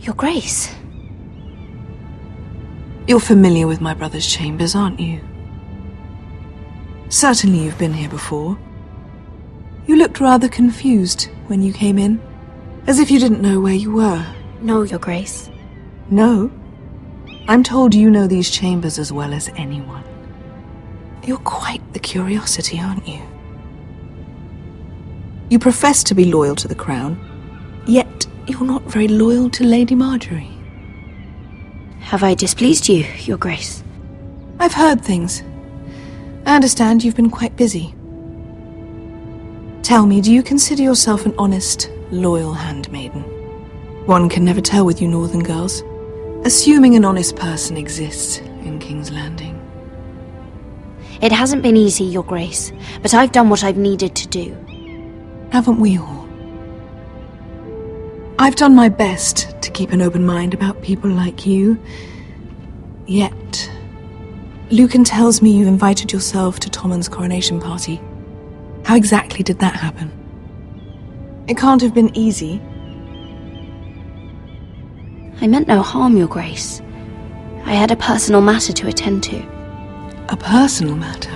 Your Grace. You're familiar with my brother's chambers, aren't you? Certainly you've been here before. You looked rather confused when you came in, as if you didn't know where you were. No, Your Grace. No? I'm told you know these chambers as well as anyone. You're quite the curiosity, aren't you? You profess to be loyal to the crown, yet you're not very loyal to Lady Marjorie. Have I displeased you, Your Grace? I've heard things. I understand you've been quite busy. Tell me, do you consider yourself an honest, loyal handmaiden? One can never tell with you northern girls. Assuming an honest person exists in King's Landing. It hasn't been easy, Your Grace, but I've done what I've needed to do. Haven't we all? I've done my best to keep an open mind about people like you. Yet, Lucan tells me you invited yourself to Tommen's coronation party. How exactly did that happen? It can't have been easy. I meant no harm, Your Grace. I had a personal matter to attend to. A personal matter?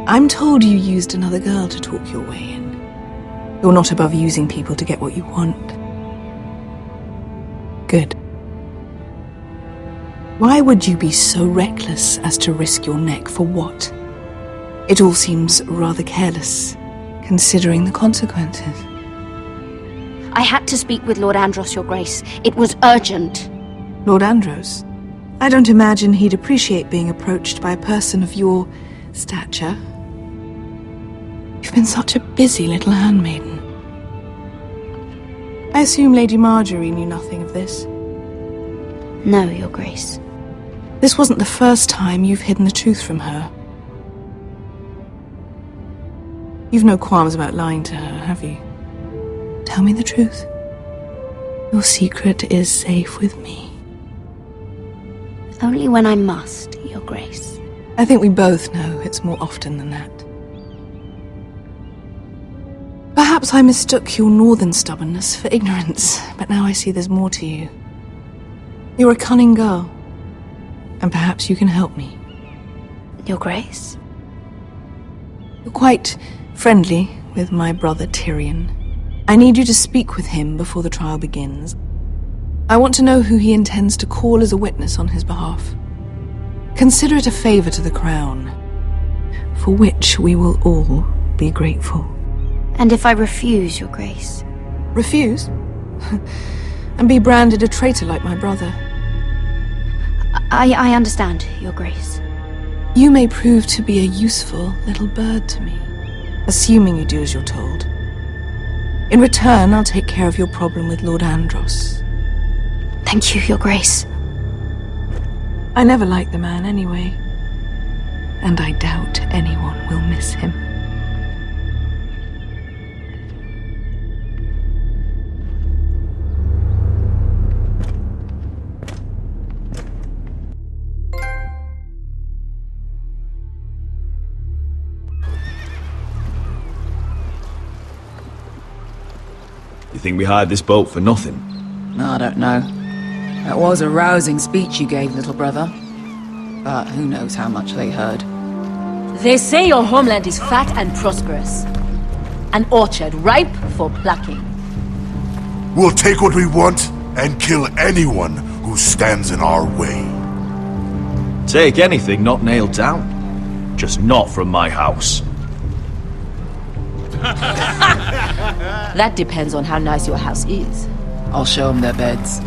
I'm told you used another girl to talk your way in. You're not above using people to get what you want. Good. Why would you be so reckless as to risk your neck for what? It all seems rather careless, considering the consequences. I had to speak with Lord Andros, Your Grace. It was urgent. Lord Andros? I don't imagine he'd appreciate being approached by a person of your stature. You've been such a busy little handmaiden. I assume Lady Marjorie knew nothing of this. No, Your Grace. This wasn't the first time you've hidden the truth from her. You've no qualms about lying to her, have you? Tell me the truth. Your secret is safe with me. Only when I must, Your Grace. I think we both know it's more often than that. Perhaps I mistook your northern stubbornness for ignorance, but now I see there's more to you. You're a cunning girl, and perhaps you can help me. Your Grace? You're quite friendly with my brother Tyrion. I need you to speak with him before the trial begins. I want to know who he intends to call as a witness on his behalf. Consider it a favor to the crown, for which we will all be grateful. And if I refuse, Your Grace? Refuse? And be branded a traitor like my brother? I understand, Your Grace. You may prove to be a useful little bird to me, assuming you do as you're told. In return, I'll take care of your problem with Lord Andros. Thank you, Your Grace. I never liked the man anyway, and I doubt anyone will miss him. You think we hired this boat for nothing? I don't know. That was a rousing speech you gave, little brother. But who knows how much they heard. They say your homeland is fat and prosperous. An orchard ripe for plucking. We'll take what we want and kill anyone who stands in our way. Take anything not nailed down. Just not from my house. That depends on how nice your house is. I'll show them their beds.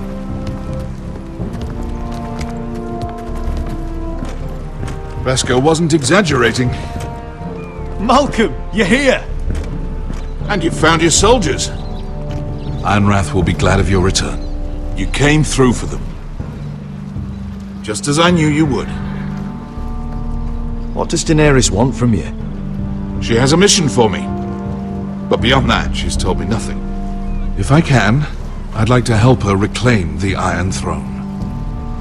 Vesco wasn't exaggerating. Malcolm, you're here! And you found your soldiers. Ironrath will be glad of your return. You came through for them. Just as I knew you would. What does Daenerys want from you? She has a mission for me. But beyond that, she's told me nothing. If I can, I'd like to help her reclaim the Iron Throne.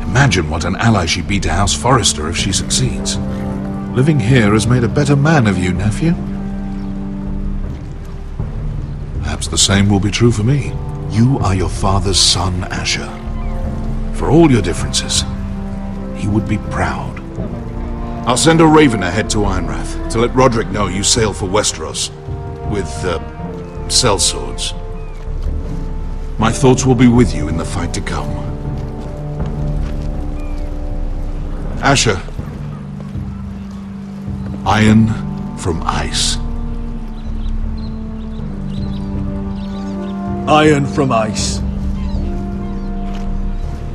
Imagine what an ally she'd be to House Forrester if she succeeds. Living here has made a better man of you, nephew. Perhaps the same will be true for me. You are your father's son, Asher. For all your differences, he would be proud. I'll send a raven ahead to Ironrath to let Roderick know you sail for Westeros with, sellswords. My thoughts will be with you in the fight to come. Asher. Iron from ice. Iron from ice.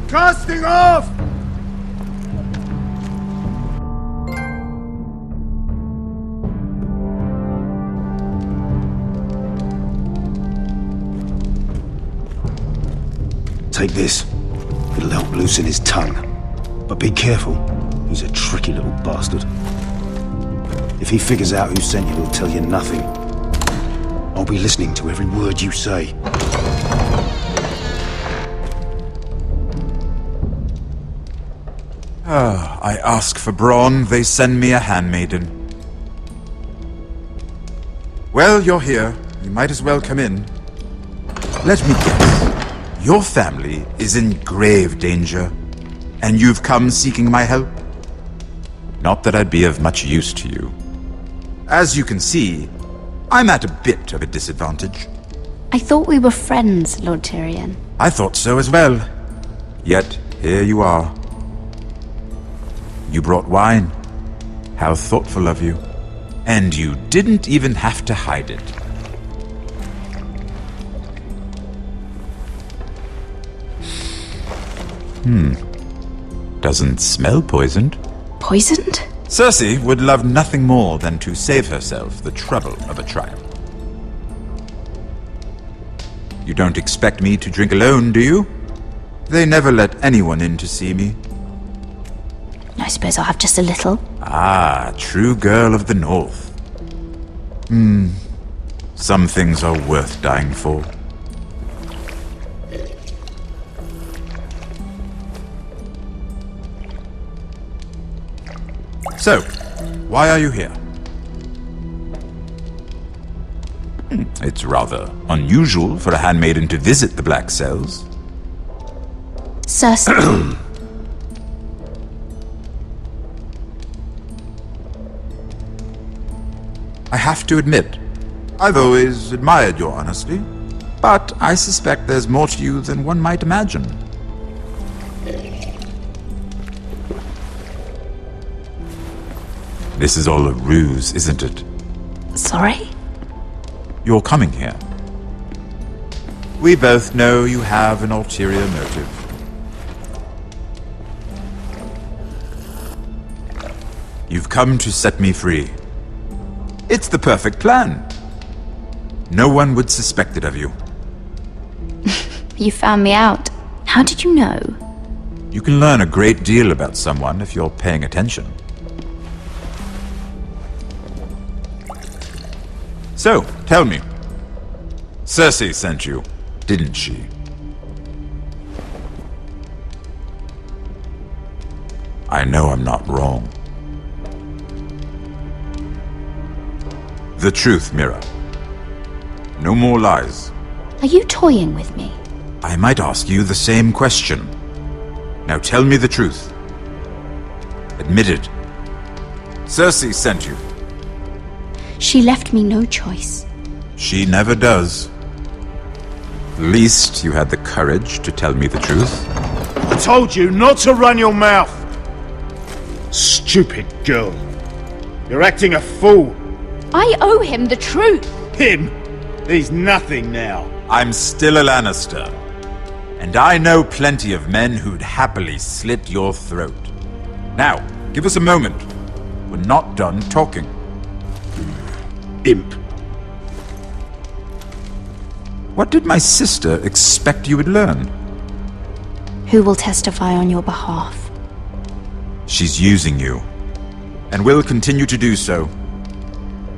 Casting off! Take this. It'll help loosen his tongue. But be careful. He's a tricky little bastard. If he figures out who sent you, he'll tell you nothing. I'll be listening to every word you say. I ask for brawn, they send me a handmaiden. Well, you're here. You might as well come in. Let me guess. Your family is in grave danger, and you've come seeking my help? Not that I'd be of much use to you. As you can see, I'm at a bit of a disadvantage. I thought we were friends, Lord Tyrion. I thought so as well. Yet, here you are. You brought wine. How thoughtful of you. And you didn't even have to hide it. Doesn't smell poisoned. Poisoned? Cersei would love nothing more than to save herself the trouble of a trial. You don't expect me to drink alone, do you? They never let anyone in to see me. I suppose I'll have just a little. Ah, true girl of the North. Some things are worth dying for. So, why are you here? It's rather unusual for a handmaiden to visit the Black Cells. Cersei. I have to admit, I've always admired your honesty, but I suspect there's more to you than one might imagine. This is all a ruse, isn't it? Sorry? You're coming here. We both know you have an ulterior motive. You've come to set me free. It's the perfect plan. No one would suspect it of you. You found me out. How did you know? You can learn a great deal about someone if you're paying attention. So, tell me. Cersei sent you, didn't she? I know I'm not wrong. The truth, Mira. No more lies. Are you toying with me? I might ask you the same question. Now tell me the truth. Admit it. Cersei sent you. She left me no choice. She never does. At least you had the courage to tell me the truth. I told you not to run your mouth! Stupid girl. You're acting a fool. I owe him the truth. Him? He's nothing now. I'm still a Lannister. And I know plenty of men who'd happily slit your throat. Now, give us a moment. We're not done talking. Imp. What did my sister expect you would learn? Who will testify on your behalf? She's using you. And will continue to do so.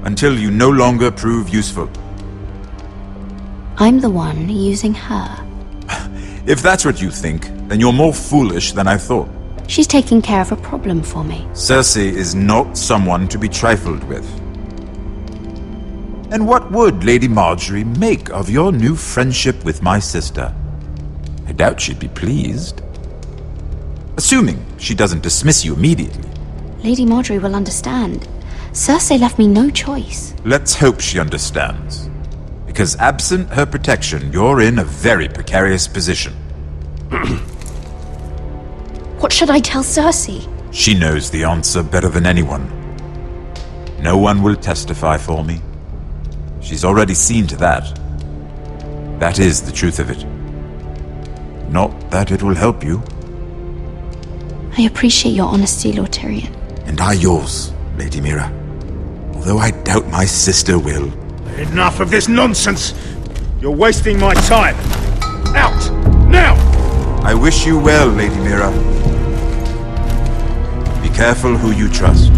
Until you no longer prove useful. I'm the one using her. If that's what you think, then you're more foolish than I thought. She's taking care of a problem for me. Cersei is not someone to be trifled with. And what would Lady Marjorie make of your new friendship with my sister? I doubt she'd be pleased. Assuming she doesn't dismiss you immediately. Lady Marjorie will understand. Cersei left me no choice. Let's hope she understands. Because absent her protection, you're in a very precarious position. What should I tell Cersei? She knows the answer better than anyone. No one will testify for me. She's already seen to that. That is the truth of it. Not that it will help you. I appreciate your honesty, Lord Tyrion. And I yours, Lady Mira. Although I doubt my sister will. Enough of this nonsense! You're wasting my time! Out! Now! I wish you well, Lady Mira. Be careful who you trust.